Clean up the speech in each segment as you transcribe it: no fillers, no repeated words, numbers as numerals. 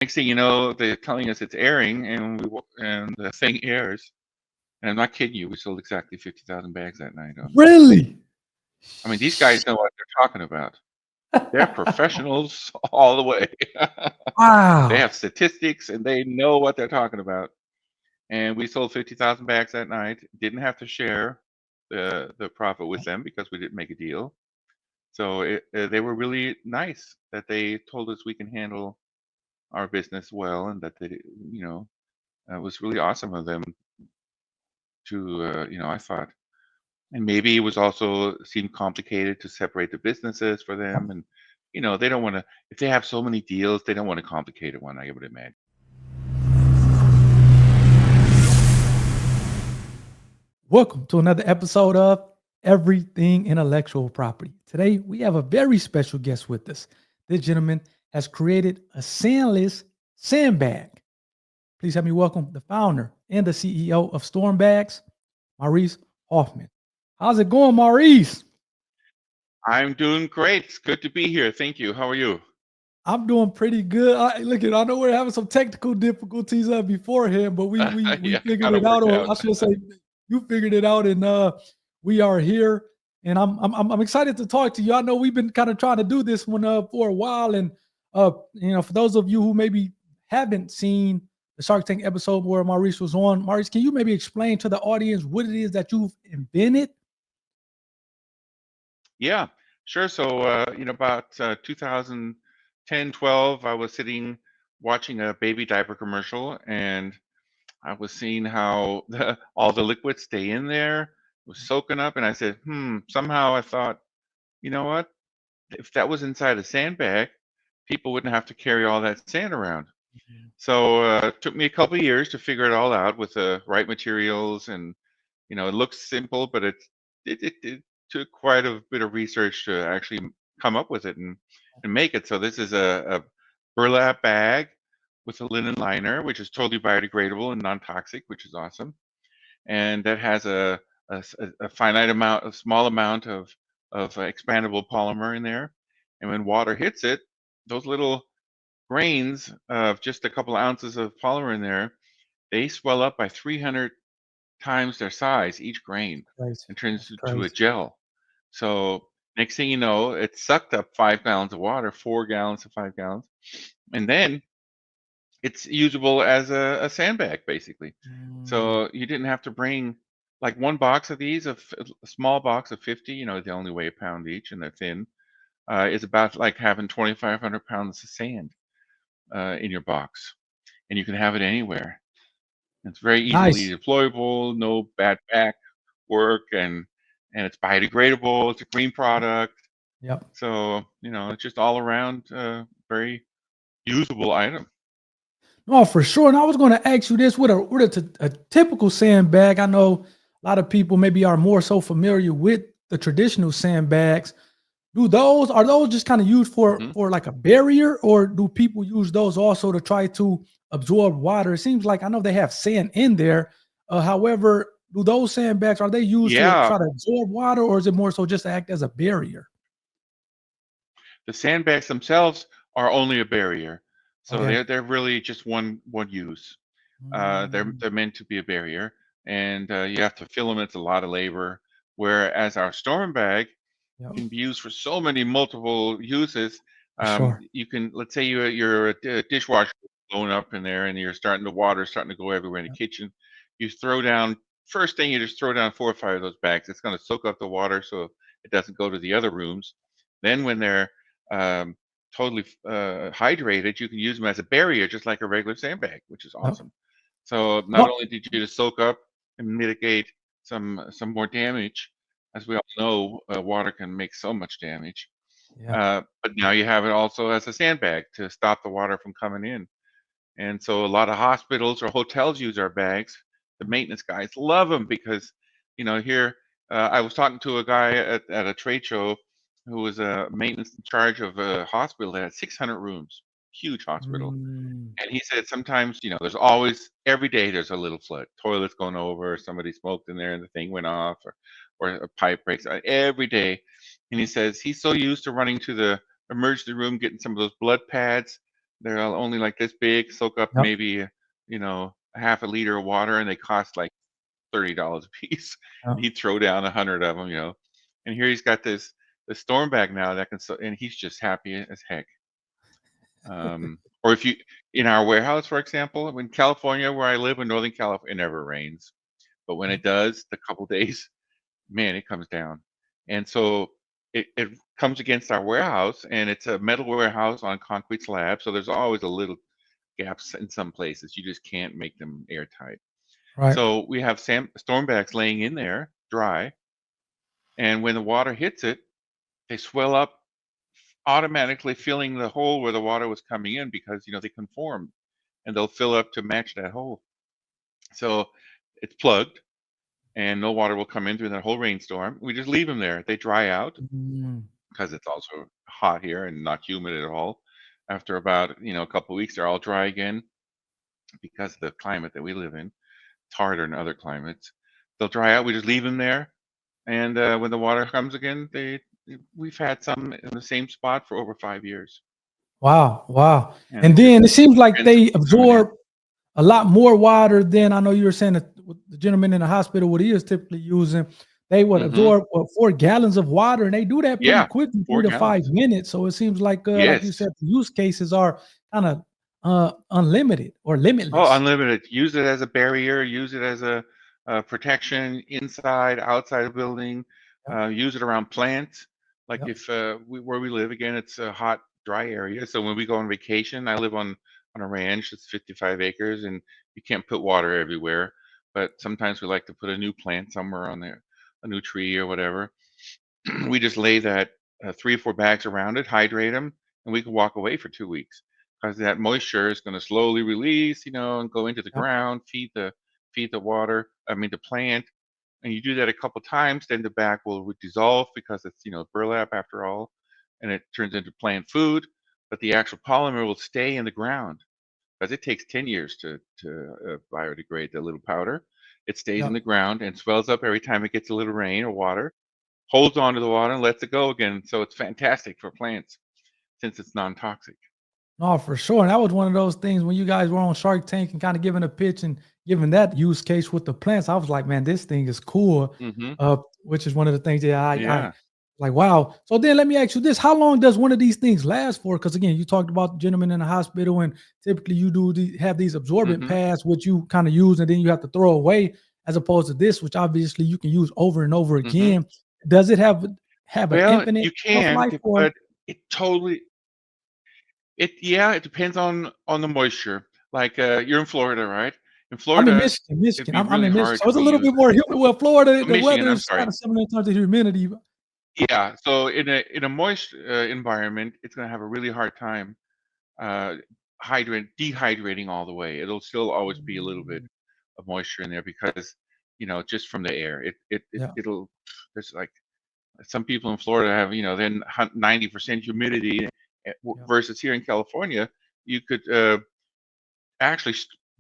Next thing you know, they're telling us it's airing, and and the thing airs. And I'm not kidding you. We sold exactly 50,000 bags that night. Really? I mean, these guys know what they're talking about. They're professionals all the way. They Wow. have statistics, and they know what they're talking about. And we sold 50,000 bags that night. Didn't have to share the profit with them because we didn't make a deal. So they were really nice that they told us we can handle our business well, and that they, you know, it was really awesome of them to, I thought. And maybe it was also seemed complicated to separate the businesses for them. And, they don't want to, if they have so many deals, they don't want a complicated one, I would imagine. Welcome to another episode of Everything Intellectual Property. Today, we have a very special guest with us. This gentleman has created a sandless sandbag. Please help me welcome the founder and the CEO of StormBags, Maurice Huffman. How's it going, Maurice? I'm doing great. It's good to be here. Thank you. How are you? I'm doing pretty good. I know we're having some technical difficulties beforehand, but we Yeah, figured got to it out, work or out. I should say, you figured it out, and we are here. And I'm excited to talk to you. I know we've been kind of trying to do this one for a while, and for those of you who maybe haven't seen the Shark Tank episode where Maurice was on, Maurice, can you maybe explain to the audience what it is that you've invented? Yeah, sure. So, about 2010, 12, I was sitting watching a baby diaper commercial, and I was seeing how all the liquids stay in there, was soaking up, and I said, somehow I thought, you know what? If that was inside a sandbag, people wouldn't have to carry all that sand around. So it took me a couple of years to figure it all out with the right materials, and it looks simple, but it took quite a bit of research to actually come up with it and make it. So this is a burlap bag with a linen liner, which is totally biodegradable and non-toxic, which is awesome. And that has a finite amount, a small amount of expandable polymer in there. And when water hits it, those little grains of just a couple ounces of polymer in there, they swell up by 300 times their size, each grain, Crazy. and turns That's into a crazy. gel. So next thing you know, it sucked up 5 gallons of water, 4 gallons to 5 gallons, and then it's usable as a sandbag, basically. Mm, So you didn't have to bring like one box of these, a small box of 50, they only weigh a pound each and they're thin, is about like having 2,500 pounds of sand in your box. And you can have it anywhere. It's very easily nice. deployable, no bad back work, and it's biodegradable. It's a green product, Yep. so it's just all around very usable item. No, for sure. And I was going to ask you this: with a typical sandbag? I know a lot of people maybe are more so familiar with the traditional sandbags. Are those just kind of used for hmm for like a barrier, or do people use those also to try to absorb water? It seems like I know they have sand in there. However, do those sandbags are they used to Yeah, try to absorb water, or is it more so just to act as a barrier? the sandbags themselves are only a barrier, so Okay. they're really just one use. Mm, They're meant to be a barrier, and you have to fill them. It's a lot of labor. Whereas our storm bag yep, can be used for so many multiple uses. for sure. You can, let's say you're a dishwasher blowing up in there, and you're starting the water starting to go everywhere in the Yep. kitchen. You throw down first thing, you just throw down 4 or 5 of those bags. It's going to soak up the water so it doesn't go to the other rooms. Then when they're um, totally hydrated, you can use them as a barrier, just like a regular sandbag, which is Yep. awesome. So not No, only did you just soak up and mitigate some more damage, as we all know, water can make so much damage. yeah. But now you have it also as a sandbag to stop the water from coming in. And so a lot of hospitals or hotels use our bags. The maintenance guys love them because, here I was talking to a guy at a trade show who was a maintenance in charge of a hospital that had 600 rooms, huge hospital. Mm, And he said sometimes, there's always, every day there's a little flood, toilets going over, somebody smoked in there and the thing went off, or a pipe breaks every day. And he says he's so used to running to the emergency room, getting some of those blood pads, They're only like this big, soak up Yep. maybe, a half a liter of water, and they cost like $30 a piece. Yep. And he'd throw down 100 of them. And here he's got the storm bag now that can, and he's just happy as heck. Or if you in our warehouse, for example, in California, where I live in Northern California, it never rains. But when Yep. it does, the couple days, man, it comes down. And so it comes against our warehouse, and it's a metal warehouse on concrete slab. So there's always a little gaps in some places. You just can't make them airtight. Right. So we have storm bags laying in there dry. And when the water hits it, they swell up, automatically filling the hole where the water was coming in because, they conform, and they'll fill up to match that hole. So it's plugged, and no water will come in through that whole rainstorm. We just leave them there. They dry out Mm. because it's also hot here and not humid at all. After about, a couple of weeks, they're all dry again because of the climate that we live in. It's harder in other climates. They'll dry out. We just leave them there. And when the water comes again, we've had some in the same spot for over 5 years. Wow. Wow. And And it's just then it seems like they expensive coming in. absorb a lot more water than I know you were saying that with the gentleman in the hospital, what he is typically using, they would Hmm. absorb 4 gallons of water, and they do that pretty Yeah, quickly, four 3 to 5 gallons. minutes. So it seems like you Yes. said, the use cases are kind of unlimited or Oh, limitless. unlimited. Use it as a barrier. Use it as a protection inside, outside a building. Yep. Use it around plants. Like Yep. if where we live again, it's a hot, dry area. So when we go on vacation, I live on a ranch. It's 55 acres, and you can't put water everywhere. But sometimes we like to put a new plant somewhere on there, a new tree or whatever. We just lay that 3 or 4 bags around it, hydrate them, and we can walk away for 2 weeks because that moisture is going to slowly release, and go into the Yep. ground, feed the water. I mean, the plant. And you do that a couple times, then the bag will dissolve because it's burlap after all, and it turns into plant food. But the actual polymer will stay in the ground because it takes 10 years to biodegrade the little powder. It stays in Yep. the ground and swells up every time it gets a little rain or water, holds on to the water and lets it go again. So it's fantastic for plants since it's non-toxic. No, for sure. And that was one of those things when you guys were on Shark Tank and kind of giving a pitch and giving that use case with the plants. I was like, man, this thing is cool. Hmm. Which is one of the things that I Yeah. like, wow. So then let me ask you this. How long does one of these things last for? Because again, you talked about the gentleman in the hospital, and typically you have these absorbent Hmm. pads, which you kind of use and then you have to throw away, as opposed to this, which obviously you can use over and over Hmm. again. Does it have an Well, infinite you shelf can, life, or but it totally it depends on the moisture. Like you're in Florida, right? In I'm in Florida, Michigan, it'd Michigan. be I'm really in Michigan, hard so to it's a little reuse bit it. more humid. Well, Florida, Oh, the Michigan, weather I'm is kind sorry. of similar in terms of humidity. Yeah, so in a moist environment, it's going to have a really hard time uh, dehydrating all the way. It'll still always be a little bit Mm, of moisture in there because just from the air, yeah, it'll. There's like some people in Florida have then 90% humidity, yeah, versus here in California, you could actually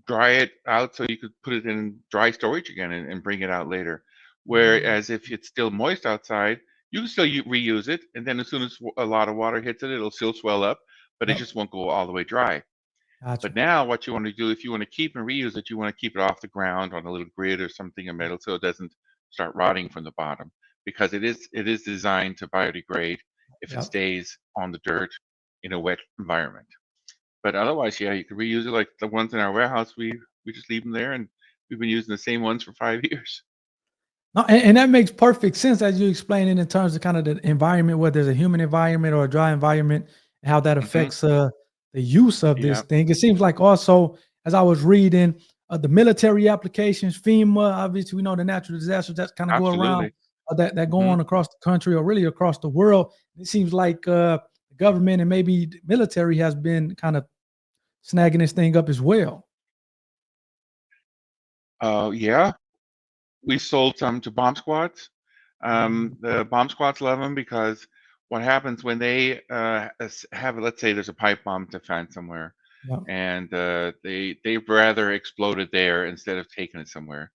dry it out so you could put it in dry storage again and bring it out later. mm, Whereas if it's still moist outside, you can still reuse it, and then as soon as a lot of water hits it, it'll still swell up, but it yeah, just won't go all the way dry. But gotcha. now what you want to do, if you want to keep and reuse it, you want to keep it off the ground on a little grid or something of Yeah, metal so it doesn't start rotting from the bottom, because it is designed to biodegrade if it yeah. stays on the dirt in a wet environment. But otherwise, yeah, you can reuse it. Like the ones in our warehouse, we just leave them there, and we've been using the same ones for 5 years. No, and that makes perfect sense as you explain it in terms of kind of the environment, whether it's a humid environment or a dry environment, and how that Hmm. affects the use of this Yeah. thing. It seems like also, as I was reading, the military applications, FEMA, obviously we know the natural disasters that kind of go around, Absolutely. that go Hmm. on across the country or really across the world. It seems like the government and maybe the military has been kind of snagging this thing up as well. Yeah, we sold some to bomb squads. Mm, The bomb squads love them because what happens when they have, let's say, there's a pipe bomb to find somewhere, yeah, and they'd rather explode it there instead of taking it somewhere.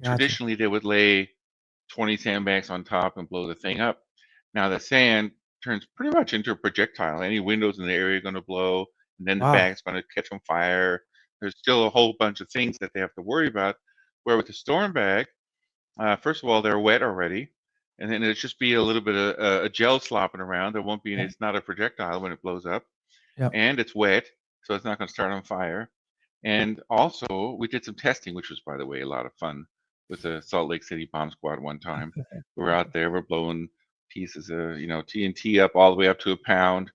gotcha. Traditionally, they would lay 20 sandbags on top and blow the thing up. Now the sand turns pretty much into a projectile. Any windows in the area are going to blow. and then the Wow. bag's going to catch on fire. There's still a whole bunch of things that they have to worry about. Where with the storm bag, first of all, they're wet already, and then it'll just be a little bit of a gel slopping around. There won't be, Yep. it's not a projectile when it blows up, Yep. and it's wet, so it's not going to start on fire. And also, we did some testing, which was, by the way, a lot of fun with the Salt Lake City Bomb Squad one time. We're out there, we're blowing pieces of, TNT up all the way up to a pound.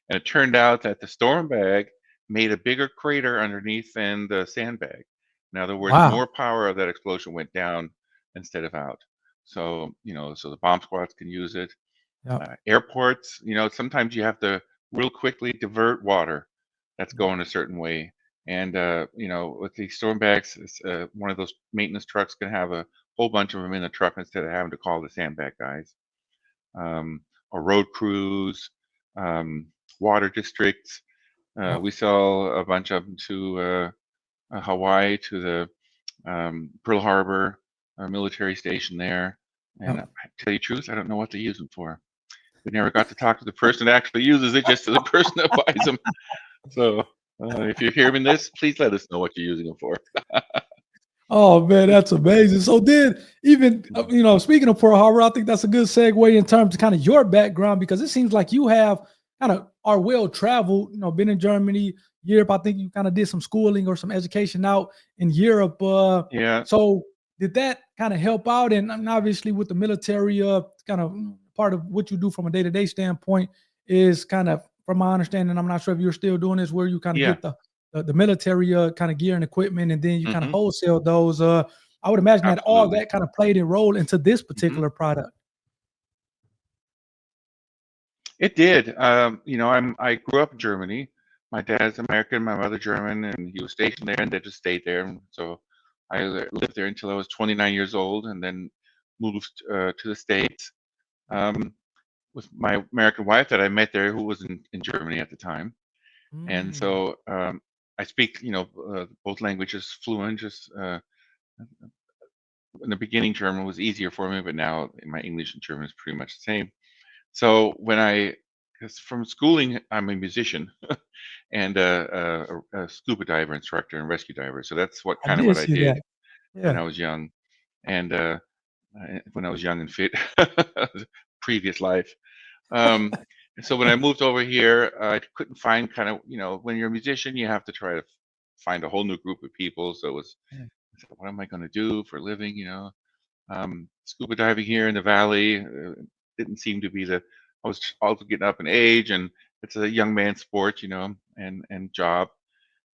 And it turned out that the storm bag made a bigger crater underneath than the sandbag. In other words, Wow. more power of that explosion went down instead of out. So, so the bomb squads can use it. Yep. Airports, sometimes you have to real quickly divert water that's going a certain way. And, with the storm bags, one of those maintenance trucks can have a whole bunch of them in the truck instead of having to call the sandbag guys. Or road crews, water districts. Yep. We sell a bunch of them to Hawaii, to the Pearl Harbor military station there. And Yep. I tell you the truth, I don't know what they use them for. We never got to talk to the person that actually uses it, just to the person that buys them. So if you're hearing this, please let us know what you're using them for. Oh man, that's amazing. So then, even speaking of Pearl Harbor, I think that's a good segue in terms of kind of your background, because it seems like you have kind of are well traveled. Been in Germany, Europe. I think you kind of did some schooling or some education out in Europe. Yeah, So did that kind of help out? And obviously, with the military, kind of part of what you do from a day-to-day standpoint is kind of, from my understanding, I'm not sure if you're still doing this, where you kind of yeah. get the military kind of gear and equipment, and then you kind of Hmm. wholesale those. I would imagine that all Absolutely. that kind of played a role into this Hmm. particular product. It did. I grew up in Germany. My dad's American, my mother German, and he was stationed there, and they just stayed there. And so I lived there until I was 29 years old, and then moved to the States um, with my American wife that I met there, who was in Germany at the time. And Mm, so I speak, both languages fluent. Just in the beginning, German was easier for me, but now my English and German is pretty much the same. So because from schooling, I'm a musician and a scuba diver instructor and rescue diver. So that's I kind of what did I see did that. when Yeah. I was young, and when I was young and fit, previous life. Um, and so when I moved over here, I couldn't find kind of, when you're a musician, you have to try to find a whole new group of people. So Yeah. I said, what am I going to do for a living? Scuba diving here in the valley didn't seem to be I was also getting up in age, and it's a young man sport, and job.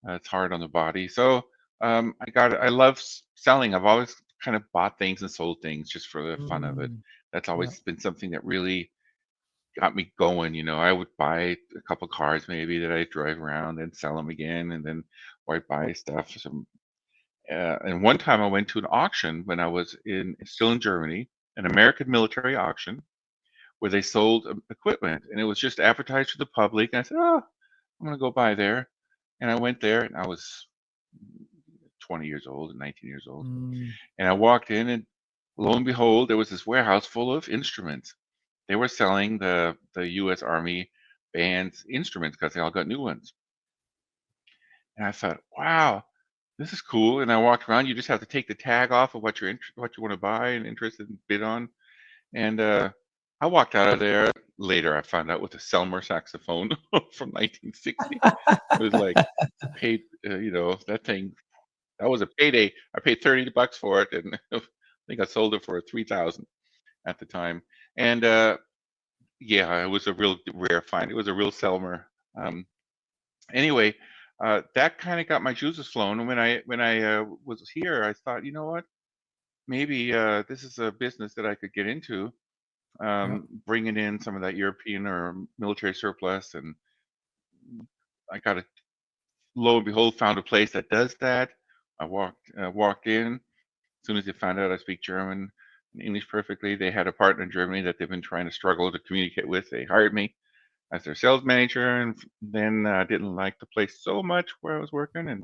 It's hard on the body. So I love selling. I've always kind of bought things and sold things just for the fun of it. Mm, That's yeah. always been something that really got me going. I would buy a couple cars maybe that I drive around and sell them again, and then or I'd buy stuff. And one time I went to an auction when I was still in Germany, an American military auction where they sold equipment, and it was just advertised to the public. And I said, "Oh, I'm gonna go by there," and I went there, and I was 20 years old and 19 years old, Mm, and I walked in, and lo and behold, there was this warehouse full of instruments. They were selling the U.S. Army band's instruments because they all got new ones. And I thought, wow, this is cool. And I walked around. You just have to take the tag off of what you want to buy and interested in bid on. And I walked out of there. Later, I found out with a Selmer saxophone from 1960. It was like paid, that thing. That was a payday. I paid $30 for it, and I think I sold it for 3,000 at the time. And yeah, it was a real rare find. It was a real Selmer. Um, anyway, that kind of got my juices flowing. And when I was here, I thought, you know what? Maybe this is a business that I could get into, yep. bringing in some of that European or military surplus. And I got lo and behold, found a place that does that. I walked in. As soon as they found out I speak German and English perfectly, they had a partner in Germany that they've been trying to struggle to communicate with. They hired me as their sales manager, and then didn't like the place so much where I was working, and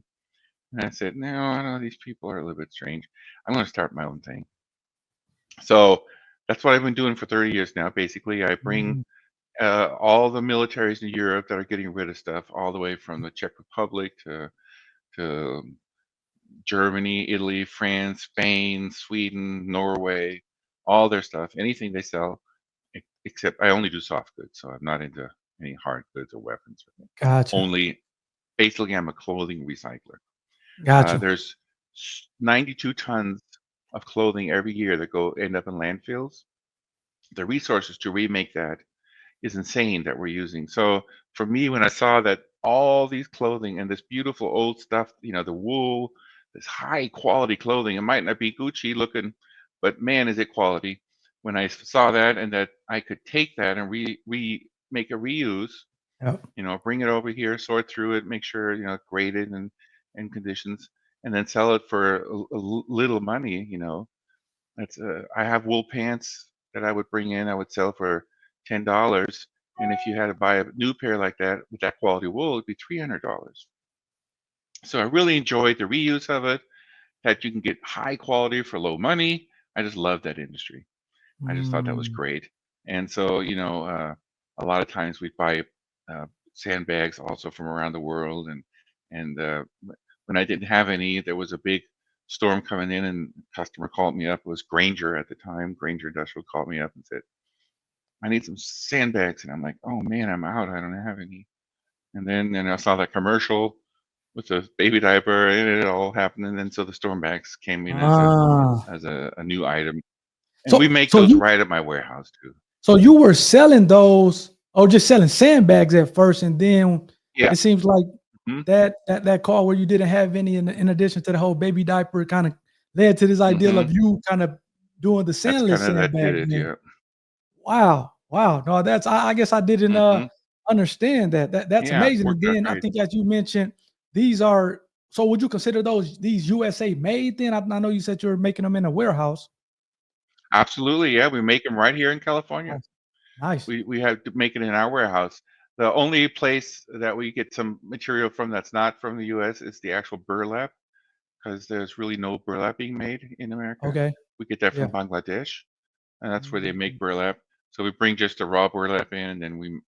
I said, no, I know these people are a little bit strange. I'm going to start my own thing. So that's what I've been doing for 30 years now. Basically, I bring Mm, all the militaries in Europe that are getting rid of stuff, all the way from the Czech Republic to Germany, Italy, France, Spain, Sweden, Norway, all their stuff, anything they sell, except I only do soft goods, so I'm not into any hard goods or weapons. Gotcha. Only, basically, I'm a clothing recycler. Gotcha. There's 92 tons of clothing every year that end up in landfills. The resources to remake that is insane that we're using. So for me, when I saw that all these clothing and this beautiful old stuff, the wool, this high quality clothing, it might not be Gucci looking, but man, is it quality. When I saw that and that I could take that and make a reuse, Yep. bring it over here, sort through it, make sure, graded and conditions, and then sell it for little money, that's I have wool pants that I would bring in. I would sell for $10, and if you had to buy a new pair like that with that quality wool, it'd be $300. So I really enjoyed the reuse of it. That you can get high quality for low money. I just love that industry. I just thought that was Mm. great. And so, a lot of times we buy sandbags also from around the world, and when I didn't have any, there was a big storm coming in, and a customer called me up. It was Granger at the time. Granger Industrial called me up and said, "I need some sandbags," and I'm like, "Oh man, I'm out. I don't have any." And then I saw that commercial with the baby diaper, and it all happened. And then so the StormBags came in as a Ah. as a new item, and we So make so those you right at my warehouse too. so you were selling those or just selling sandbags at first, and then Yeah. it seems like Mhm. that call where you didn't have any in addition to the whole baby diaper kind of led to this ideal Mhm. of you kind of doing the That's sandless kinda that did sandbag it, then. yeah. Wow. Wow. No, that's I guess I didn't Mhm. understand that. That's Yeah, amazing. And worked out then I great. think as you mentioned, these are so would you consider these USA made then? I know you said you were making them in a warehouse. Absolutely, yeah, we make them right here in California. Nice. Nice. We have to make it in our warehouse. The only place that we get some material from that's not from the US is the actual burlap, because there's really no burlap being made in America. Okay. We get that Yeah. from Bangladesh, and that's where they Mm. make burlap. So we bring just the raw burlap in, and then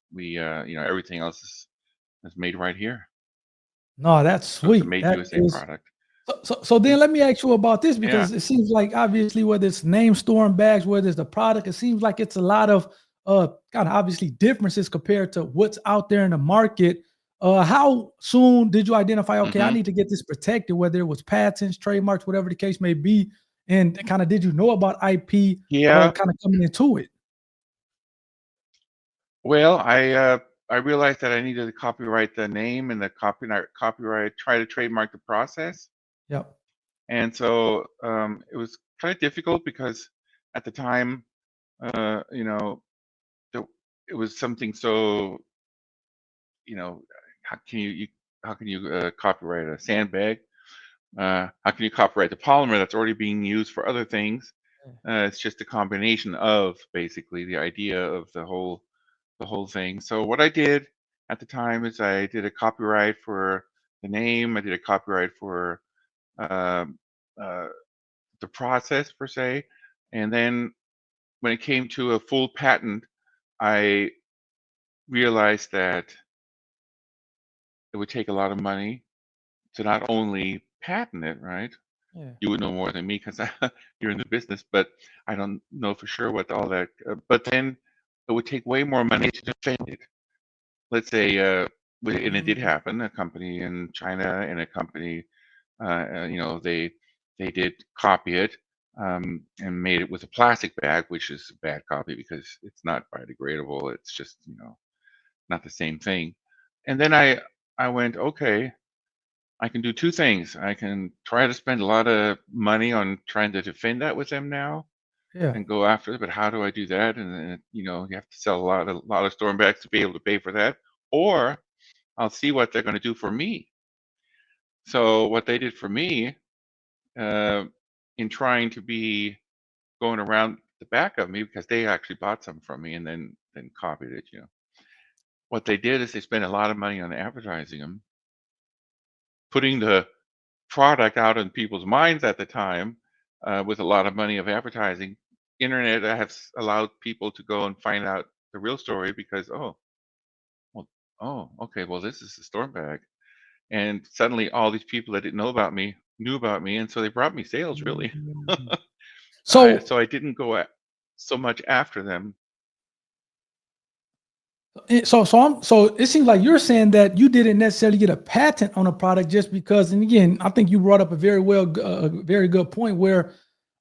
everything else is made right here. No, that's So it's a sweet. made That USA is product. so Mhm. then let me ask you about this Yeah. because it seems like obviously whether it's name storm bags, whether it's the product, it seems like it's a lot of kind of obviously differences compared to what's out there in the market. How soon did you identify, okay, I Mhm. need to get this protected, whether it was patents, trademarks, whatever the case may be? And kind of did you know about IP Yeah. kind of coming into it? Well, I realized that I needed to copyright the name and the try to trademark the process. Yep. And so it was kind of difficult because at the time, uh, you know, the, it was something so, you know, how can you copyright a sandbag? How can you copyright the polymer that's already being used for other things? It's just a combination of basically the idea of the whole thing. So what I did at the time is I did a copyright for the name. I did a copyright for um, uh, the process per se, and then when it came to a full patent, I realized that it would take a lot of money to not only patent it, right? Yeah. You would know more than me because you're in the business, but I don't know for sure what all that. But then it would take way more money to defend it. Let's say, and it did Mm, happen. A company in China and a company, they did copy it and made it with a plastic bag, which is a bad copy because it's not biodegradable. It's just not the same thing. And then I went, okay, I can do two things. I can try to spend a lot of money on trying to defend that with them now yeah. and go after it, but how do I do that? And then, you have to sell a lot of storm bags to be able to pay for that, or I'll see what they're going to do for me. So what they did for me, uh, in trying to be going around the back of me because they actually bought some from me and then copied it. What they did is they spent a lot of money on advertising them, putting the product out in people's minds at the time, with a lot of money of advertising. Internet has allowed people to go and find out the real story because well, okay, well this is the storm bag, and suddenly all these people that didn't know about me knew about me, and so they brought me sales really. Mm. I So so I didn't go so much after them. so it seems like you're saying that you didn't necessarily get a patent on a product just because. And again, I think you brought up a very good point where,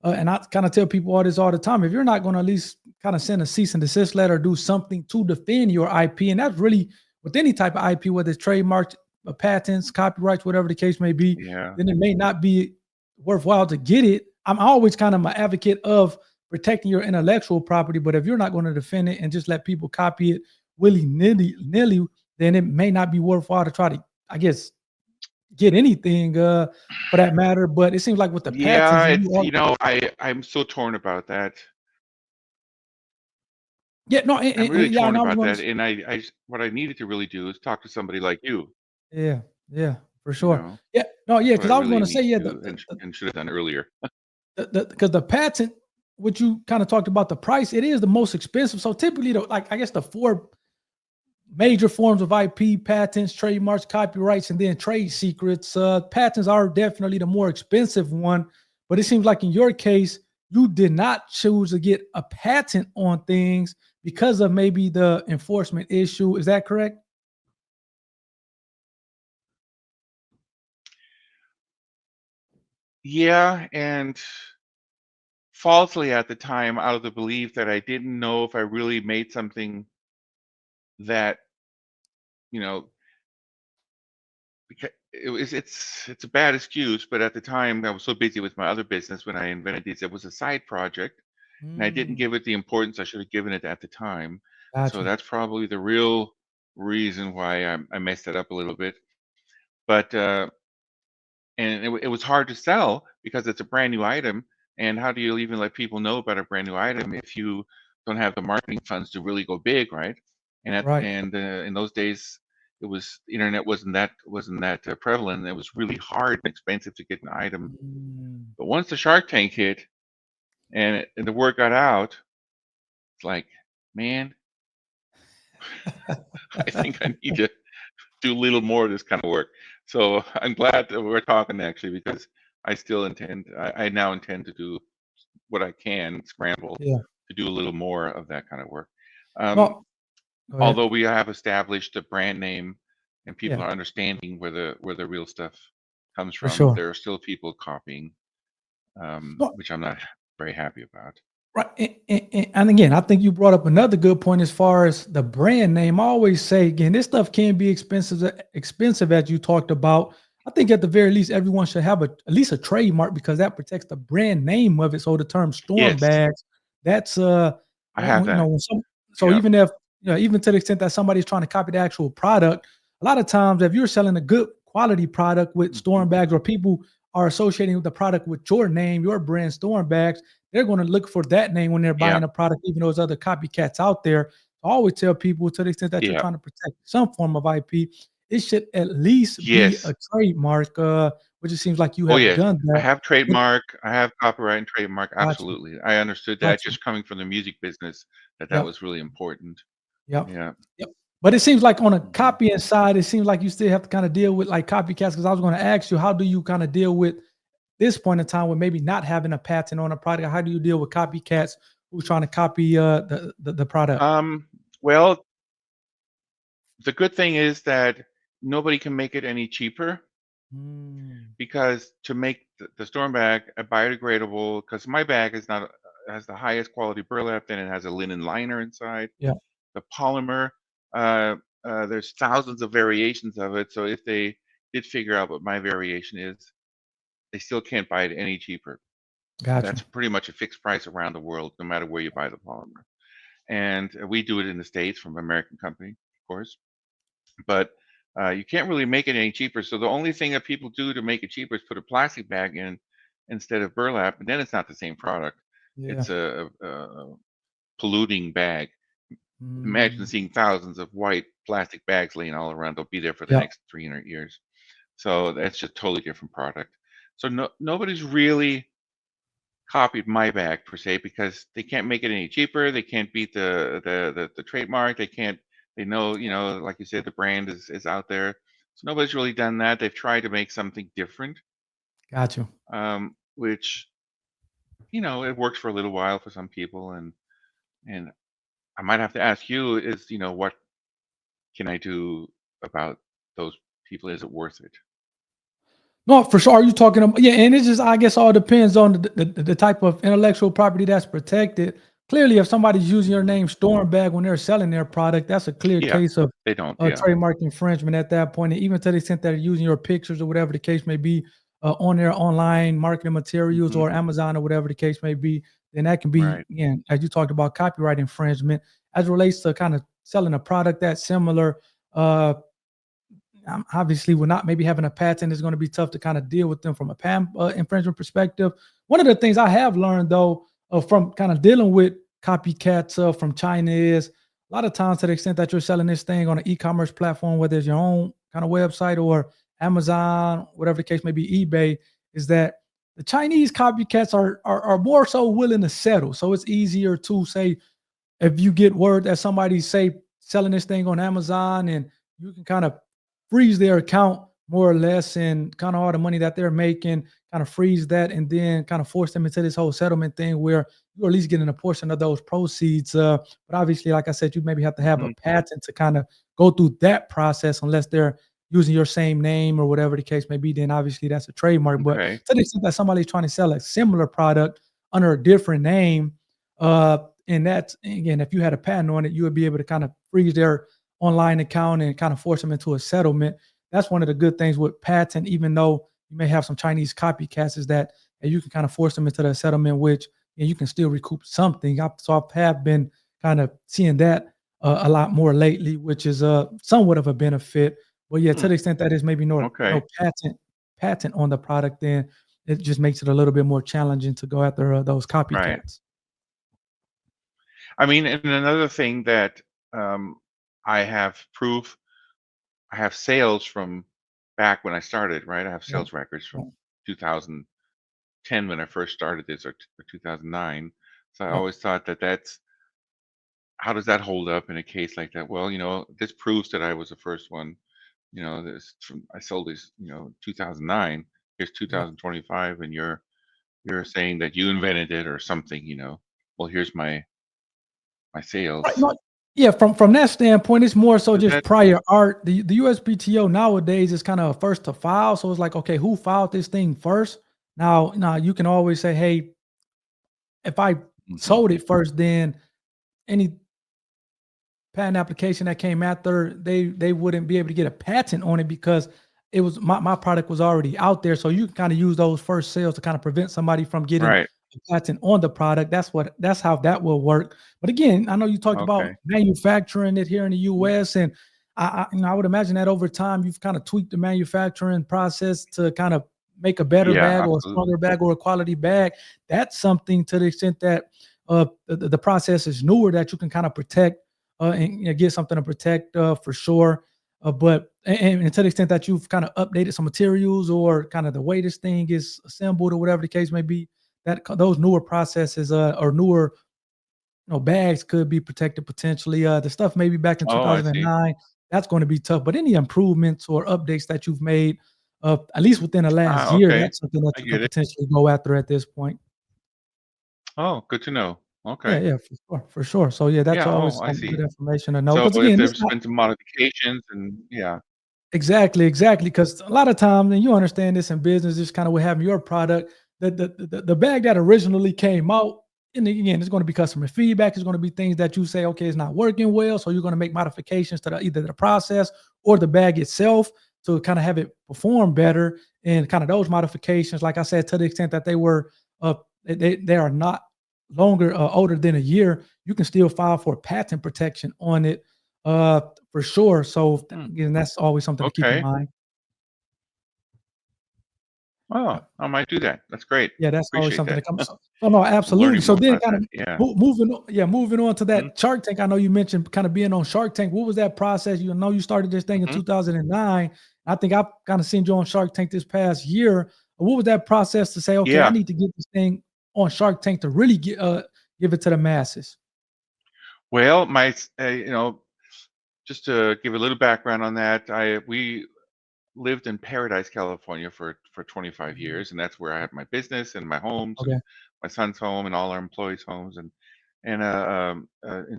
and I kind of tell people all this all the time. If you're not going to at least kind of send a cease and desist letter, or do something to defend your IP, and that's really with any type of IP, whether it's trademarks, patents, copyrights, whatever the case may be, Yeah. then it may not be worthwhile to get it. I'm always kind of an advocate of protecting your intellectual property, but if you're not going to defend it and just let people copy it willy-nilly, then it may not be worthwhile to try to, I guess, get anything for that matter. But it seems like with the patents Yeah, and it's I'm so torn about that. yeah, no, I'm really yeah, torn and I was about going that, to, and what I needed to really do is talk to somebody like you, yeah, yeah, for you sure. know? Yeah, no, yeah, That's what because I I was going really to say, need yeah, to do and should have done earlier. because the patent, what you kind of talked about the price, it is the most expensive. So typically, like I guess the four major forms of IP: patents, trademarks, copyrights, and then trade secrets. Patents are definitely the more expensive one, but it seems like in your case, you did not choose to get a patent on things because of maybe the enforcement issue. Is that correct? Yeah, and falsely at the time out of the belief that I didn't know if I really made something that, you know, it's a bad excuse, but at the time I was so busy with my other business when I invented these. It was a side project, and I didn't Mm, give it the importance I should have given it at the time. So gotcha. that's probably the real reason why I messed it up a little bit. But and it was hard to sell because it's a brand new item. And how do you even let people know about a brand new item if you don't have the marketing funds to really go big, right? Right. And in those days, the internet wasn't that prevalent. It was really hard and expensive to get an item. Mm. But once the Shark Tank hit and the word got out, it's like, man, I think I need to do a little more of this kind of work. So I'm glad that we're talking actually because I now intend to do what I can, scramble Yeah. to do a little more of that kind of work. Um, No, go ahead. although we have established a brand name and people Yeah, are understanding where the real stuff comes for from, sure. there are still people copying, No, which I'm not very happy about. right, and again, I think you brought up another good point as far as the brand name. I always say again, this stuff can be expensive as you talked about. I think at the very least, everyone should have at least a trademark because that protects the brand name of it. So the term storm Yes, bags, that's I have that. so Yeah. even if even to the extent that somebody's trying to copy the actual product, a lot of times if you're selling a good quality product with Mhm. storm bags or people are associating the product with your name, your brand storm bags, they're going to look for that name when they're Yeah. buying a product, even though there's other copycats out there. I always tell people to the extent that you're Yeah. trying to protect some form of IP, it should at least be Yes. a trademark, which it seems like you Oh, have yes. done I that. have And trademark, I have copyright and trademark, gotcha, absolutely. I understood that gotcha. just coming from the music business, that Yep, was really important. yep, Yeah. yep. But it seems like on a Mhm. copying side, it seems like you still have to kind of deal with like copycats. Because I was going to ask you, how do you kind of deal with this point in time with maybe not having a patent on a product? How do you deal with copycats who's trying to copy the product? Um, well, the good thing is that nobody can make it any cheaper Mm, because to make the storm bag a biodegradable, because my bag is not has the highest quality burlap, then it has a linen liner inside. yeah, The polymer, uh, there's thousands of variations of it. So if they did figure out what my variation is, they still can't buy it any cheaper. got That's you. pretty much a fixed price around the world, no matter where you buy the polymer. And we do it in the States from an American company, of course. But you can't really make it any cheaper. So the only thing that people do to make it cheaper is put a plastic bag in instead of burlap, and then it's not the same product. Yeah. It's a polluting bag. Imagine Mm, seeing thousands of white plastic bags laying all around. They'll be there for the yeah. next 300 years. So that's just a totally different product. So nobody's really copied my bag per se because they can't make it any cheaper. They can't beat the trademark. They can't. They know, like you said, the brand is out there. So nobody's really done that. They've tried to make something different, Got you. which it works for a little while for some people, and I might have to ask you is what can I do about those people? Is it worth it? No, for sure. Are you talking about, yeah, and it just, I guess, all depends on the type of intellectual property that's protected. Clearly, if somebody's using your name StormBag when they're selling their product, that's a clear Yeah, case of they don't. Yeah. trademark infringement at that point. And even to the extent that they're using your pictures or whatever the case may be on their online marketing materials Hmm. or Amazon or whatever the case may be, then that can be, Right. again, as you talked about, copyright infringement. As it relates to kind of selling a product that's similar, uh, obviously we're not maybe having a patent is going to be tough to kind of deal with them from a infringement perspective. One of the things I have learned though from kind of dealing with copycats from China is a lot of times to the extent that you're selling this thing on an e-commerce platform, whether it's your own kind of website or Amazon, whatever the case may be, eBay, is that the Chinese copycats are more so willing to settle. So it's easier to say if you get word that somebody's say selling this thing on Amazon and you can kind of freeze their account more or less and kind of all the money that they're making, kind of freeze that and then kind of force them into this whole settlement thing where you're at least getting a portion of those proceeds. But obviously, like I said, you maybe have to have a Hmm. patent to kind of go through that process unless they're using your same name or whatever the case may be, then obviously that's a trademark. But Okay. to the extent that somebody's trying to sell a similar product under a different name, uh, and that's again, if you had a patent on it, you would be able to kind of freeze their online account and kind of force them into a settlement. That's one of the good things with patent, even though you may have some Chinese copycats, is that you can kind of force them into the settlement, which you can still recoup something. So I have been kind of seeing that a lot more lately, which is somewhat of a benefit. But yeah, to Hmm. the extent that there's maybe no Okay. patent on the product, then it just makes it a little bit more challenging to go after those Right. copycats. I mean, and another thing that um, I have proof, I have sales from back when I started, right? I have Right, sales records right, from 2010 when I first started this, or 2009. So I right. always thought that that's how does that hold up in a case like that? Well, this proves that I was the first one. This I sold this, 2009. Here's Yeah. 2025, and you're saying that you invented it or something. Well, here's my Right, sales. no, yeah, from that standpoint, it's more so Is just that prior art. The USPTO nowadays is kind of first to file, so it's like, okay, who filed this thing first? Now you can always say, hey, if I mhm, sold it first, then any patent application that came after, they wouldn't be able to get a patent on it because it was my product was already out there. So you can kind of use those first sales to kind of prevent somebody from getting right? a patent on the product. That's how that will work. But again, I know you talked Okay. about manufacturing it here in the Mhm. US, and I would imagine that over time you've kind of tweaked the manufacturing process to kind of make a better Yeah, bag or a absolutely. stronger bag or a quality bag. That's something to the extent that the process is newer that you can kind of protect and get something to protect for sure. But and to the extent that you've kind of updated some materials or kind of the way this thing is assembled or whatever the case may be, that those newer processes or newer bags could be protected potentially. The stuff maybe back in Oh, I see. 2009, that's going to be tough. But any improvements or updates that you've made, at least within the last Ah, year, okay. that's something that I you can get it. potentially go after at this point. Oh, good to know. Yeah, Okay. yeah, for sure, for sure. So yeah, that's Yeah. Oh, always I some good see. information to know. So Because if again, it's there's not been some modifications and yeah. exactly, exactly. Because a lot of times, and you understand this in business, just kind of with having your product, the bag that originally came out, and again, it's going to be customer feedback. It's going to be things that you say, okay, it's not working well, so you're going to make modifications to either the process or the bag itself to kind of have it perform better. And kind of those modifications, like I said, to the extent that they were, they are not longer older than a year, you can still file for patent protection on it uh, for sure. So Hmm. again, that's always something to keep in Okay. mind. Oh, Yep. I might do that. That's great. Yeah, that's always Appreciate something that. that comes. So no, I'm absolutely. learning So more then about kind that. of Yeah. moving on to Mhm. that Shark Tank. I know you mentioned kind of being on Shark Tank. What was that process? You know, you started this thing in Mhm. 2009. I think I've kind of seen you on Shark Tank this past year. What was that process to say, okay, I Yeah. need to get this thing? on Shark Tank to really give it to the masses? Well, just to give a little background on that, we lived in Paradise, California for 25 Mhm. years, and that's where I had my business and my homes and Okay. my son's home and all our employees' homes. And in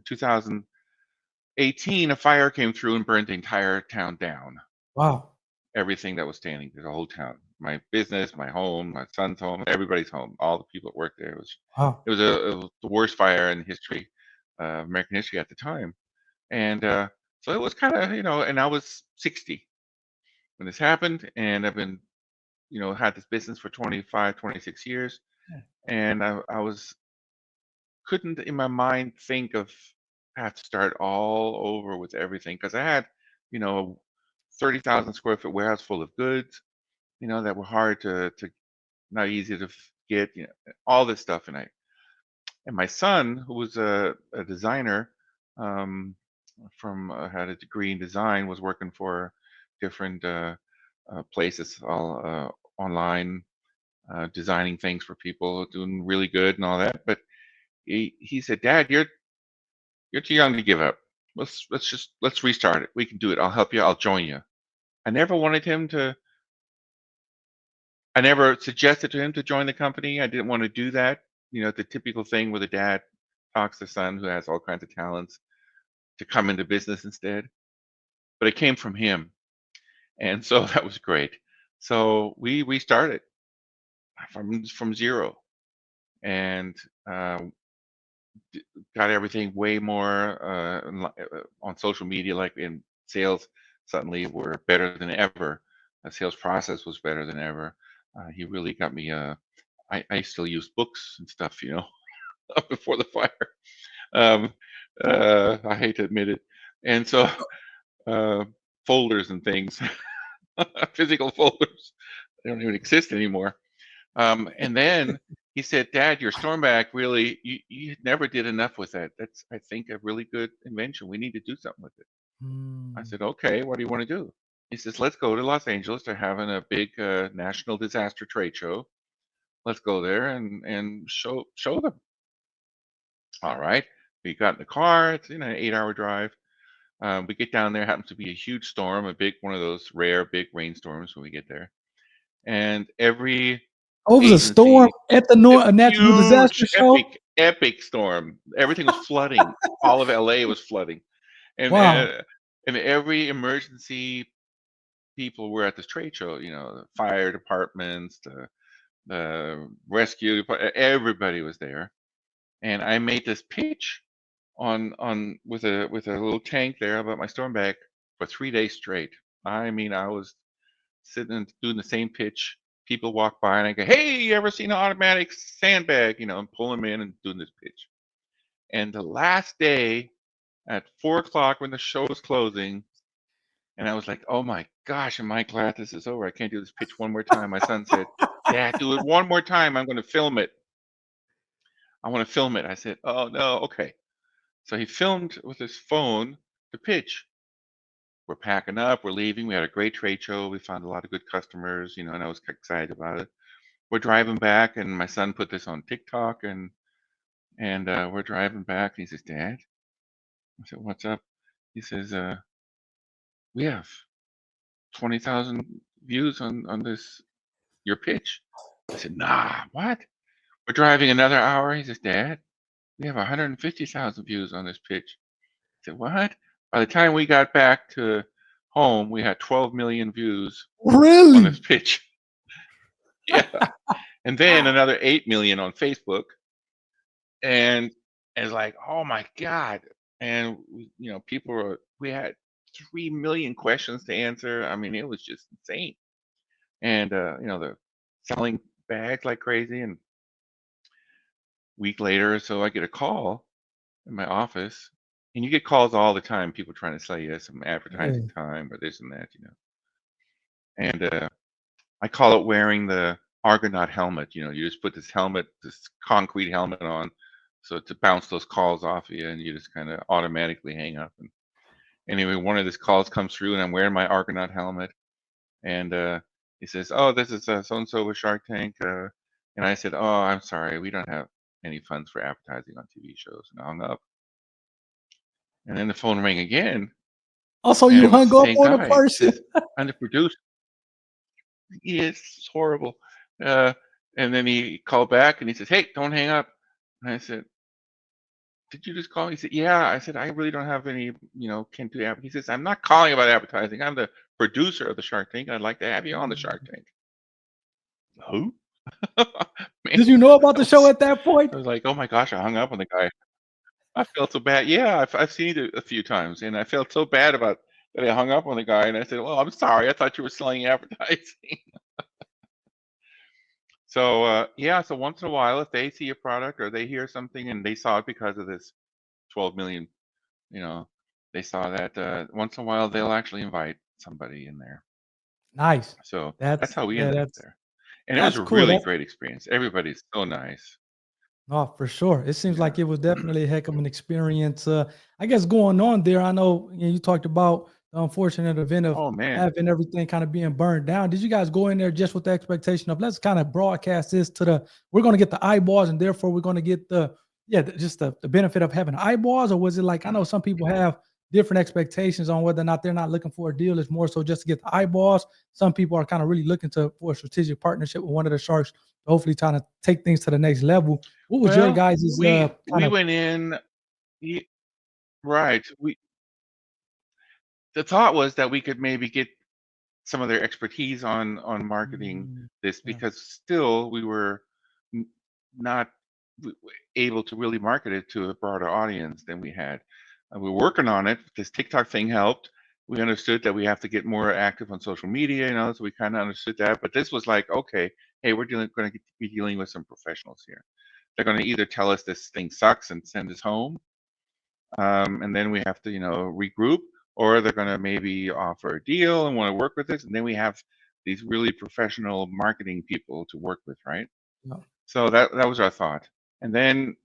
2018, a fire came through and burned the entire town down. Wow. Everything that was standing, the whole town, my business, my home, my son's home, everybody's home, all the people that worked there. Wow. It was the worst fire in history, American history at the time. And so it was kind of, and I was 60 when this happened, and I've been, had this business for 25, 26 years, and I was couldn't in my mind think of have to start all over with everything because I had, a 30,000 square foot warehouse full of goods, that were hard to not easy to get, all this stuff, and my son, who was a designer, um, from had a degree in design, was working for different places all online, designing things for people, doing really good and all that. But he said, "Dad, you're too young to give up. Let's restart it. We can do it. I'll help you. I'll join you." I never wanted him to. I never suggested to him to join the company. I didn't want to do that. The typical thing where the dad talks to son who has all kinds of talents to come into business instead. But it came from him, and so that was great. So we started from zero, and uh, got everything way more on social media, like in sales. Suddenly, we're better than ever. The sales process was better than ever. He really got me. I still use books and stuff, before the fire. Um, I hate to admit it, and so uh, folders and things, physical folders, they don't even exist anymore. And then he said, "Dad, your StormBag really, you never did enough with that. That's, I think, a really good invention. We need to do something with it." I Mm. said, "Okay, what do you want to do?" He says, "Let's go to Los Angeles. They're having a big national disaster trade show. Let's go there and show them." All right. We got in the car. It's, an 8-hour drive. We get down there. Happens to be a huge storm, a big one of those rare big rainstorms when we get there. And every Oh, it was a storm agency, at a a natural huge, disaster show. epic storm. Everything was flooding. All of LA was flooding, and Wow. uh, and every emergency people were at this trade show. The fire departments, the rescue, everybody was there. And I made this pitch on with a little tank there about my storm bag for 3 days straight. I mean, I was sitting and doing the same pitch. People walk by and I go, "Hey, you ever seen an automatic sandbag?" And pull them in and doing this pitch. And the last day at 4 o'clock when the show was closing, and I was like, "Oh my gosh, am I glad this is over? I can't do this pitch one more time." My son said, "Dad, do it one more time. I'm going to film it. I want to film it." I said, "Oh no, okay." So he filmed with his phone the pitch. We're packing up, we're leaving. We had a great trade show. We found a lot of good customers, and I was excited about it. We're driving back, and my son put this on TikTok, and we're driving back. And he says, "Dad," I said, "What's up?" He says, "We have 20,000 views on this your pitch." I said, "Nah, what?" We're driving another hour. He says, "Dad, we have 150,000 views on this pitch." I said, "What?" By the time we got back to home, we had 12 million views on this Really? pitch. Yeah. And then another 8 million on Facebook. And it's like, oh my God. And, we had 3 million questions to answer. I mean, it was just insane. And, they're selling bags like crazy. And a week later or so, I get a call in my office. And you get calls all the time, people trying to sell you some advertising Yeah. time or this and that. And I call it wearing the Argonaut helmet. You just put this helmet, this concrete helmet on, so to bounce those calls off of you, and you just kind of automatically hang up. And anyway, one of these calls comes through, and I'm wearing my Argonaut helmet, and he says, "Oh, this is so and so with Shark Tank. And I said, "Oh, I'm sorry, we don't have any funds for advertising on TV shows." And I hung up. And then the phone rang again, Also, and you it was hung the up same on a guy. He person. says, "I'm the producer." Yes, it's horrible. Uh, and then he called back and he says, "Hey, don't hang up." And I said, "Did you just call me?" He said, "Yeah." I said, "I really don't have any, can do advertising." He says, "I'm not calling about advertising. I'm the producer of the Shark Tank. I'd like to have you on the Shark Tank." Who? Man, Did you know about I the show was, at that point? I was like, "Oh my gosh!" I hung up on the guy. I felt so bad. Yeah, I've seen it a few times, and I felt so bad about that. I hung up on the guy, and I said, "Well, I'm sorry. I thought you were selling advertising." So yeah, so once in a while, if they see a product or they hear something and they saw it because of this 12 million, you know, they saw that once in a while they'll actually invite somebody in there. Nice. So that's That's how we yeah, ended up that's there, and it was that's a cool. really That's great experience. Everybody's so nice. Oh, for sure. It seems Yeah. like it was definitely a heck of an experience. I guess going on there, I know you talked about the unfortunate event of Oh man. having everything kind of being burned down. Did you guys go in there just with the expectation of let's kind of broadcast this to we're going to get the eyeballs and therefore we're going to get just the benefit of having eyeballs? Or was it like, I know some people have different expectations on whether or not they're not looking for a deal. It's more so just to get the eyeballs. Some people are kind of really looking for a strategic partnership with one of the sharks, hopefully trying to take things to the next level. What was your Well, guys' kind we of went in. ye- Right. The thought was that we could maybe get some of their expertise on marketing this, yeah, because still we were n- not able to really market it to a broader audience than we had. We're working on it. This TikTok thing helped. We understood that we have to get more active on social media, so we kind of understood that. But this was like, okay, hey, we're going to be dealing with some professionals here. They're going to either tell us this thing sucks and send us home, and then we have to, regroup, or they're going to maybe offer a deal and want to work with us, and then we have these really professional marketing people to work with, right? yeah, So that was our thought, and then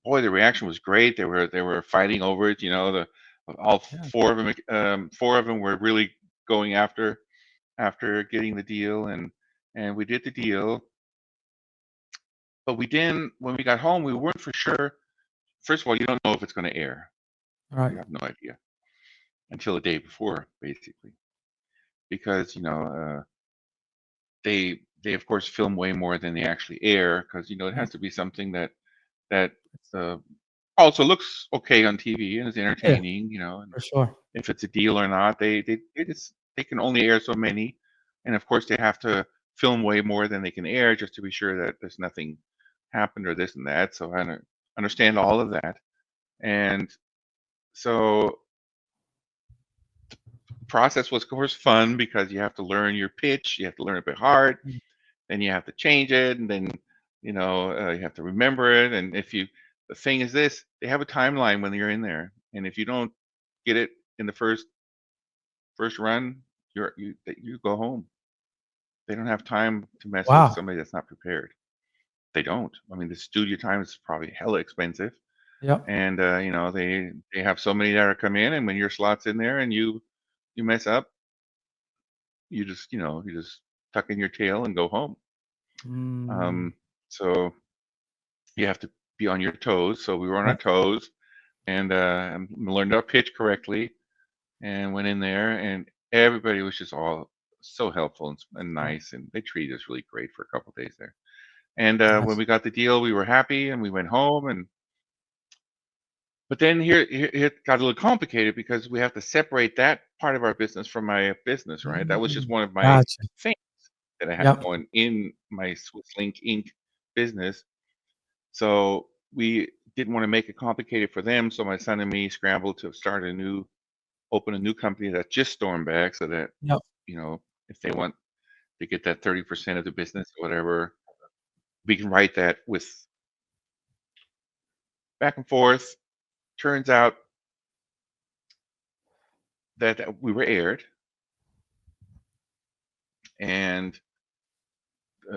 boy, the reaction was great. They were fighting over it, the all yeah. four of them were really going after getting the deal, and we did the deal, but we didn't. When we got home, we weren't for sure. First of all, you don't know if it's going to air. All right. You have no idea until the day before, basically, because they of course film way more than they actually air, because it Yeah, has to be something that uh, also looks okay on TV and is yeah, entertaining, and for sure. if it's a deal or not, they can only air so many, and of course they have to film way more than they can air just to be sure that there's nothing happened or this and that. So I understand all of that, and so process was of course fun, because you have to learn your pitch, you have to learn it by heart, Mm, then you have to change it, and then you have to remember it. And if you the thing is this, they have a timeline when you're in there, and if you don't get it in the first run, you go home. They don't have time to mess with wow. somebody that's not prepared. They don't. I mean, the studio time is probably hella expensive, Yep. and they have so many that come in, and when your slot's in there and you mess up, you just tuck in your tail and go home. Mm, Um, so you have to be on your toes. So we were on our right. toes, and learned our pitch correctly, and went in there, and everybody was just all so helpful and Yeah, nice, and they treated us really great for a couple days there. And when nice. we got the deal, we were happy, and we went home. And but then here it got a little complicated, because we have to separate that part of our business from my business, right? That was just Mm, one of my gotcha. things that I had Yep. going in my Swiss Link Inc. business. So we didn't want to make it complicated for them. So my son and me scrambled to open a new company that's just StormBag, so that, Yep. if they want to get that 30% of the business or whatever, we can write that with back and forth. Turns out that we were aired, and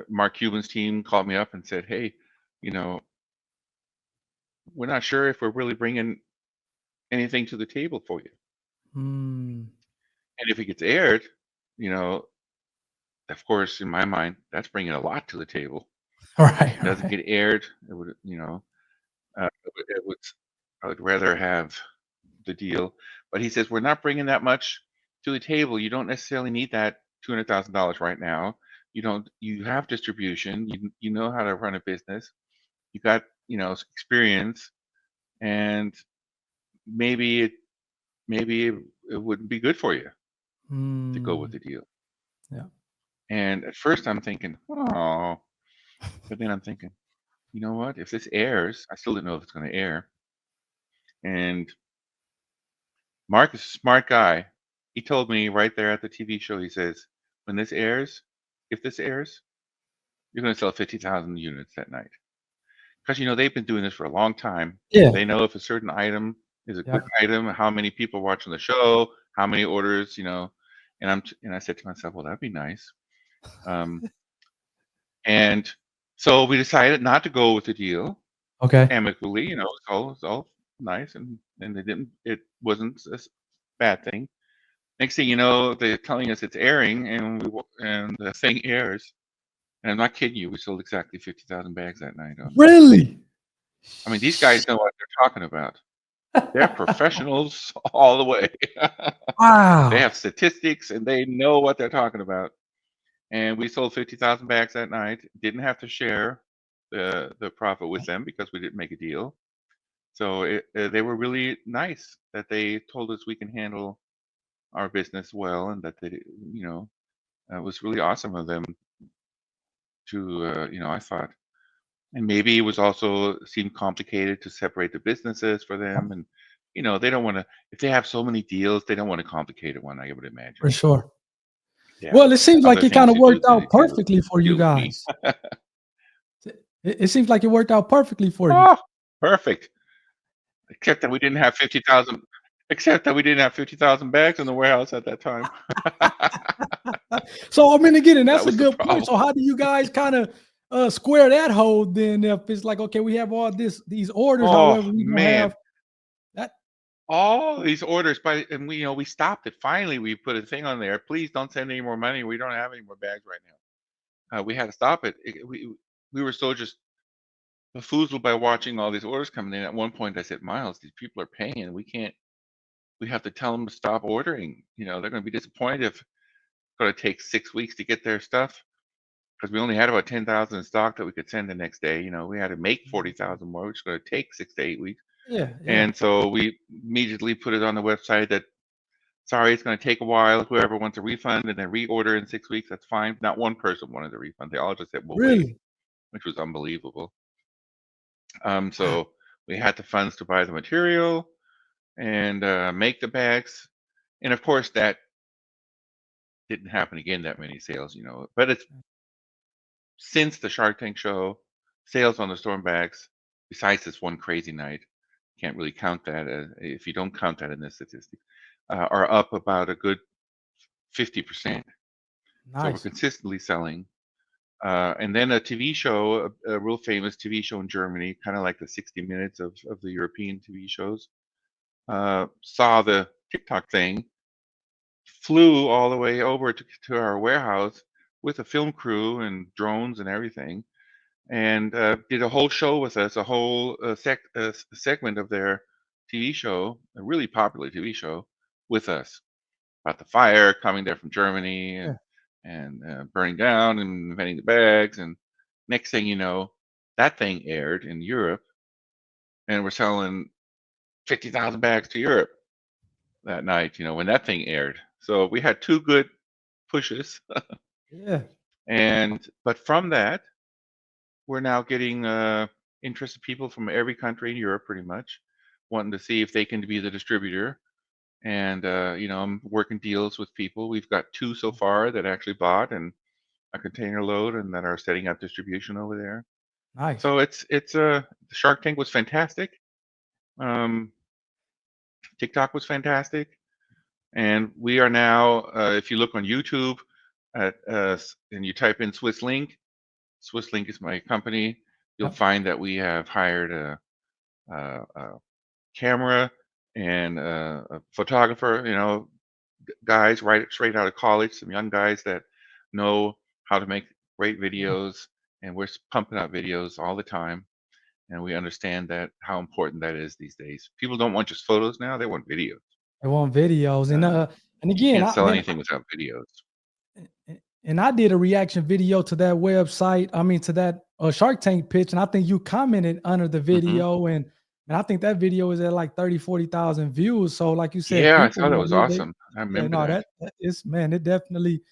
Mark Cuban's team called me up and said, "Hey, you know, we're not sure if we're really bringing anything to the table for you. Mm, And if it gets aired, you know, of course, in my mind, that's bringing a lot to the table." Right, doesn't right. get aired, it would, it would, I would rather have the deal. But he says, we're not bringing that much to the table. You don't necessarily need that $200,000 right now. You have distribution. You know how to run a business. You got, experience, and maybe it, maybe it wouldn't be good for you to go with Mm, the deal. yeah. And at first I'm thinking, oh, but then I'm thinking, you know what? If this airs, I still don't know if it's going to air. And Mark is a smart guy. He told me right there at the TV show, he says, when this airs, if this airs, you're going to sell 50,000 units that night. Because, they've been doing this for a long time. Yeah. They know if a certain item is a good Yeah. item, how many people are watching the show, how many orders, and I said to myself, well, that'd be nice. Um, and so we decided not to go with the deal Okay. amicably, it's all nice, and it wasn't a bad thing. Next thing you know, they're telling us it's airing, and the thing airs. And I'm not kidding you. We sold exactly 50,000 bags that night. Really? I mean, these guys know what they're talking about. They're professionals all the way. They Wow. have statistics, and they know what they're talking about. And we sold 50,000 bags that night. Didn't have to share the profit with them because we didn't make a deal. So they were really nice that they told us we can handle our business well, and that they, it was really awesome of them to, I thought. And maybe it was also seemed complicated to separate the businesses for them. And, they don't want to, if they have so many deals, they don't want to complicate one, I would imagine. For sure. They have Well, it seems other like it kind things of to do worked out to perfectly for you deal with me. guys. It seems like it worked out perfectly for you. Oh, perfect. Except that we didn't have 50,000, except that we didn't have 50,000 bags in the warehouse at that time. So I mean, again, and That that's a was the good point. problem. So how do you guys kind of square that hole then? If it's like, okay, we have all these orders, Oh, however, we don't man. have that. All these orders, and we stopped it. Finally, we put a thing on there. Please don't send any more money. We don't have any more bags right now. We had to stop it. We were so just befoozled by watching all these orders coming in. At one point, I said, Miles, these people are paying. We can't. We have to tell them to stop ordering. They're going to be disappointed if it's going to take 6 weeks to get their stuff, because we only had about 10,000 in stock that we could send the next day. We had to make 40,000 more, which is going to take 6 to 8 weeks. Yeah, yeah. And so we immediately put it on the website that, sorry, it's going to take a while. Whoever wants a refund and then reorder in 6 weeks, that's fine. Not one person wanted a refund. They all just said, we'll wait, Really? which was unbelievable. Wow. So we had the funds to buy the material and make the bags. And of course, that didn't happen again, that many sales, But it's since the Shark Tank show, sales on the Storm bags, besides this one crazy night, can't really count that if you don't count that in the statistics, are up about a good 50%. So we're Nice. consistently selling. And then a TV show, a real famous TV show in Germany, kind of like the 60 Minutes of the European TV shows, saw the TikTok thing, flew all the way over to our warehouse with a film crew and drones and everything, and did a whole show with us, a whole segment of their TV show, a really popular TV show, with us about the fire coming there from Germany, Yeah. and burning down and inventing the bags. And next thing you know, that thing aired in Europe, and we're selling 50,000 bags to Europe that night. When that thing aired. So we had two good pushes, Yeah. and but from that, we're now getting interested people from every country in Europe, pretty much, wanting to see if they can be the distributor. And I'm working deals with people. We've got two so far that actually bought and a container load and that are setting up distribution over there. Nice. So the Shark Tank was fantastic. Um, TikTok was fantastic, and we are now. If you look on YouTube and you type in Swiss Link, Swiss Link is my company. You'll Yep. find that we have hired a camera and a photographer. Guys right straight out of college, some young guys that know how to make great videos and we're pumping out videos all the time, and we understand that how important that is these days. People don't want just photos now; they want videos. I want videos, Uh, and you again, can't I sell man, anything without videos. and I did a reaction video to that website. I mean, to that Shark Tank pitch, and I think you commented under the Hmm. video, and I think that video is at like 30, 40,000 views. So, like you said, Yeah, I people, saw that man, was awesome. I yeah, remember no, that. that is, man, it definitely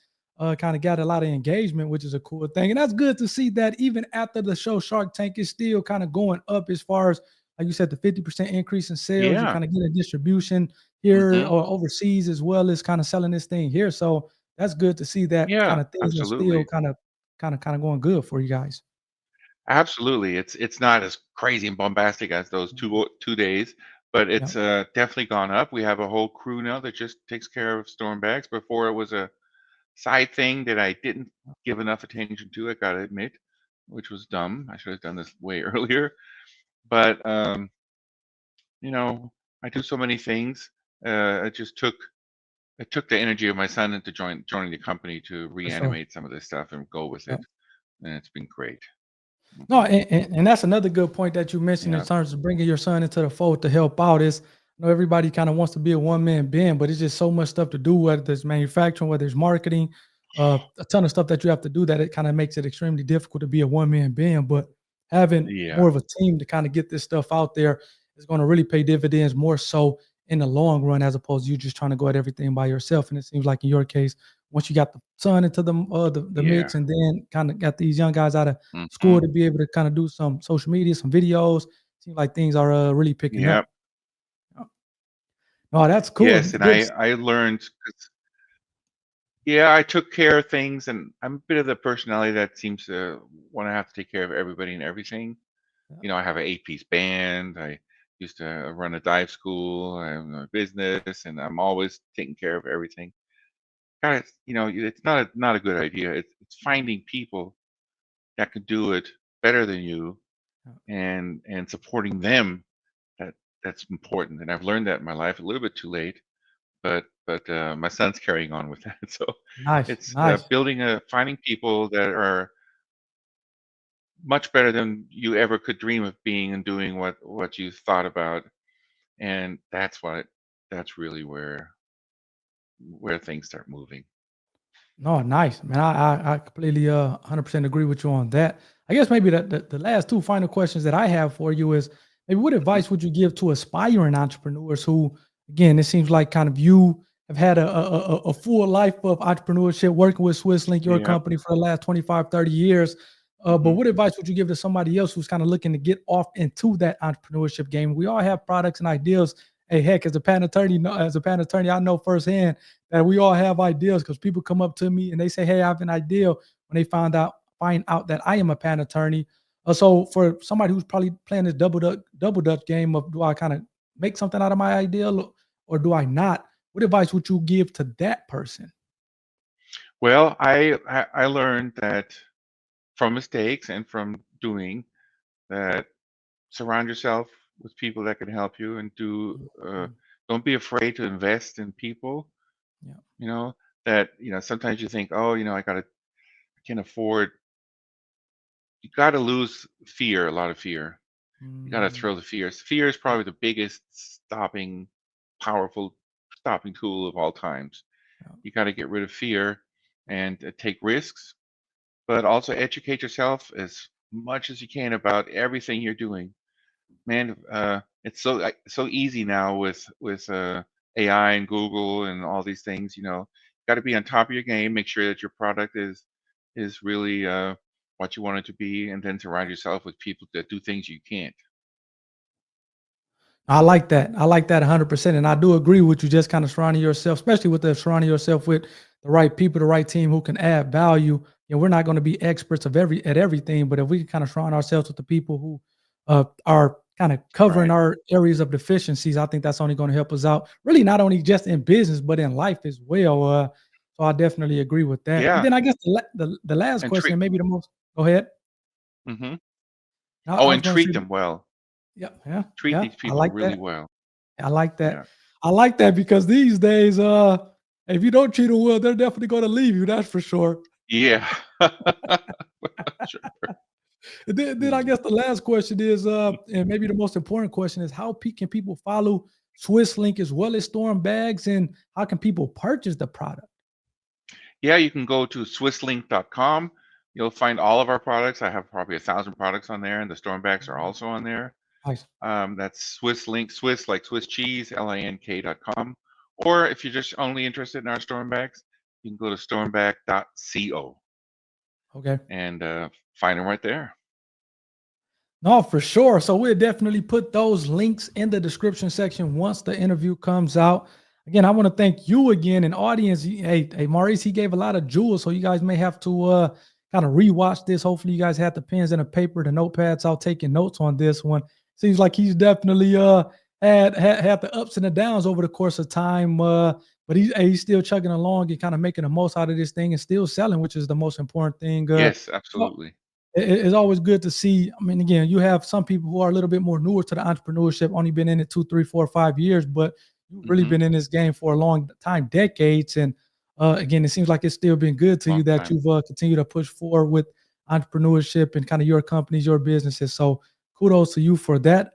kind of got a lot of engagement, which is a cool thing, and that's good to see that even after the show Shark Tank is still kind of going up as far as, like you said, the 50% increase in sales. You Yeah. kind of get a distribution here Hmm. or overseas as well as kind of selling this thing here. So that's good to see that kind Yeah, of things are still absolutely. kind of going good for you guys. Absolutely. It's not as crazy and bombastic as those Mhm. 2 days, but Yep. it's definitely gone up. We have a whole crew now that just takes care of storm bags. Before it was a side thing that I didn't give enough attention to, I gotta admit, which was dumb. I should have done this way earlier. But you know, I do so many things. It took the energy of my son into joining the company to For sure. reanimate some of this stuff and go with Yep. it, and it's been great. No, Hmm. and that's another good point that you mentioned in Yeah, terms of bringing your son into the fold to help out. Is, everybody kind of wants to be a one man band, but it's just so much stuff to do, whether it's manufacturing, whether it's marketing, a ton of stuff that you have to do that it kind of makes it extremely difficult to be a one man band. But having yeah, more of a team to kind of get this stuff out there is going to really pay dividends more so in the long run, as opposed to you just trying to go at everything by yourself. And it seems like in your case, once you got the son into the yeah. mix, and then kind of got these young guys out of Hmm. school to be able to kind of do some social media, some videos. Seems like things are really picking Yeah. up. Oh, that's cool. Yes, and Good. I learned 'cause yeah, I took care of things, and I'm a bit of the personality that seems to wanna have to take care of everybody and everything. Yeah, You know, I have an 8-piece band, I used to run a dive school, I have a business, and I'm always taking care of everything. Kinda, it's not a good idea. It's finding people that can do it better than you yeah. and supporting them that that's important, and I've learned that in my life a little bit too late. But my son's carrying on with that. So Nice, it's nice. finding people that are much better than you ever could dream of being and doing what you thought about, and that's really where things start moving. No, nice, man. I completely 100% agree with you on that. I guess maybe the last two final questions that I have for you is, maybe what Mhm. advice would you give to aspiring entrepreneurs who, again, it seems like kind of you have had a full life of entrepreneurship working with SwissLink, your Yeah. company, for the last 25, 30 years. But Hmm. what advice would you give to somebody else who's kind of looking to get off into that entrepreneurship game? We all have products and ideas. Hey, heck, as a patent attorney, I know firsthand that we all have ideas, because people come up to me and they say, "Hey, I have an idea," when they find out that I am a patent attorney. So for somebody who's probably playing this double dutch game of, do I kind of make something out of my idea, or do I not? What advice would you give to that person? Well, I learned that from mistakes and from doing that, surround yourself with people that can help you and Mhm. don't be afraid to invest in people. Yeah. You know that sometimes you think, oh, I can afford. You got to lose fear, a lot of fear. You got to Mm, throw the fears. Fear is probably the biggest powerful stopping tool of all times. yeah. You got to get rid of fear and take risks, but also educate yourself as much as you can about everything you're doing. Man, it's so easy now with AI and Google and all these things. Got to be on top of your game. Make sure that your product is really what you want it to be, and then surround yourself with people that do things you can't. I like that. I like that 100%. And I do agree with you, just kind of surrounding yourself, especially with the surrounding yourself with the right people, the right team who can add value. We're not going to be experts at everything, but if we can kind of surround ourselves with the people who are kind of covering Right? our areas of deficiencies, I think that's only going to help us out, really, not only just in business, but in life as well. So I definitely agree with that. And Yeah, then I guess the last and question, treat. and maybe the most, go ahead. Hmm. I Oh, was and going to treat say, them well. yeah, yeah, Treat yeah. these I people like really that. well. I like that. Yeah. I like that because these days, if you don't treat them well, they're definitely going to leave you. That's for sure. Yeah. Sure. Then I Mm. guess the last question is, and maybe the most important question is, how can people follow Swiss Link as well as Storm Bags, and how can people purchase the product? Yeah, you can go to swisslink.com. You'll find all of our products. I have probably 1,000 products on there, and the storm bags are also on there. Nice. That's Swiss Link, Swiss like Swiss cheese, link.com. Or if you're just only interested in our storm bags, you can go to stormbag.co Okay. and find them right there. No, for sure. So we'll definitely put those links in the description section once the interview comes out. Again, I want to thank you again, and audience. Hey, Maurice, he gave a lot of jewels, so you guys may have to kind of rewatch this. Hopefully, you guys had the pens and the paper, the notepads out taking notes on this one. Seems like he's definitely had the ups and the downs over the course of time. But he's still chugging along and kind of making the most out of this thing and still selling, which is the most important thing. Yes, Well, absolutely. it's always good to see. I mean, again, you have some people who are a little bit more newer to the entrepreneurship, only been in it 2, 3, 4, 5 years, but you've really Hmm. been in this game for a long time, decades. And again, it seems like it's still been good to you Long that time. you've continued to push forward with entrepreneurship and kind of your companies, your businesses. So kudos to you for that.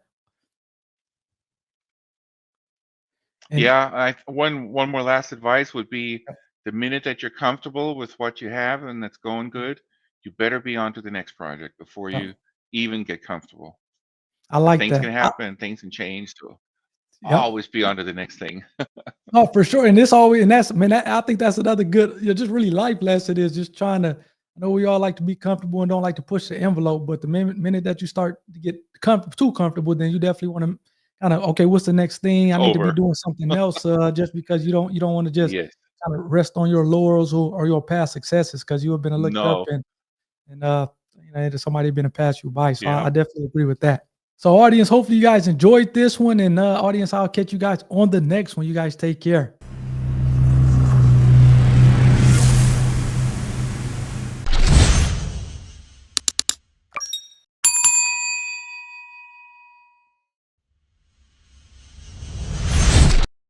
And Yeah, one more last advice would be the minute that you're comfortable with what you have and that's going good, you better be on to the next project before uh, you even get comfortable. I like Things can that. happen, things can change, so Yep. always be on to the next thing. Oh, for sure. And this always, and that's, I mean, I think that's another good, just really life lesson is just trying to, I know we all like to be comfortable and don't like to push the envelope, but the minute that you start to get too comfortable, then you definitely want to kind of, okay, what's the next thing? I It's need to be over. doing something else, just because you don't want to just Yes. kind of rest on your laurels or your past successes because you have been looked up No. and somebody been to pass you by. So I Yeah. definitely agree with that. So audience, hopefully you guys enjoyed this one, and audience, I'll catch you guys on the next one. You guys take care.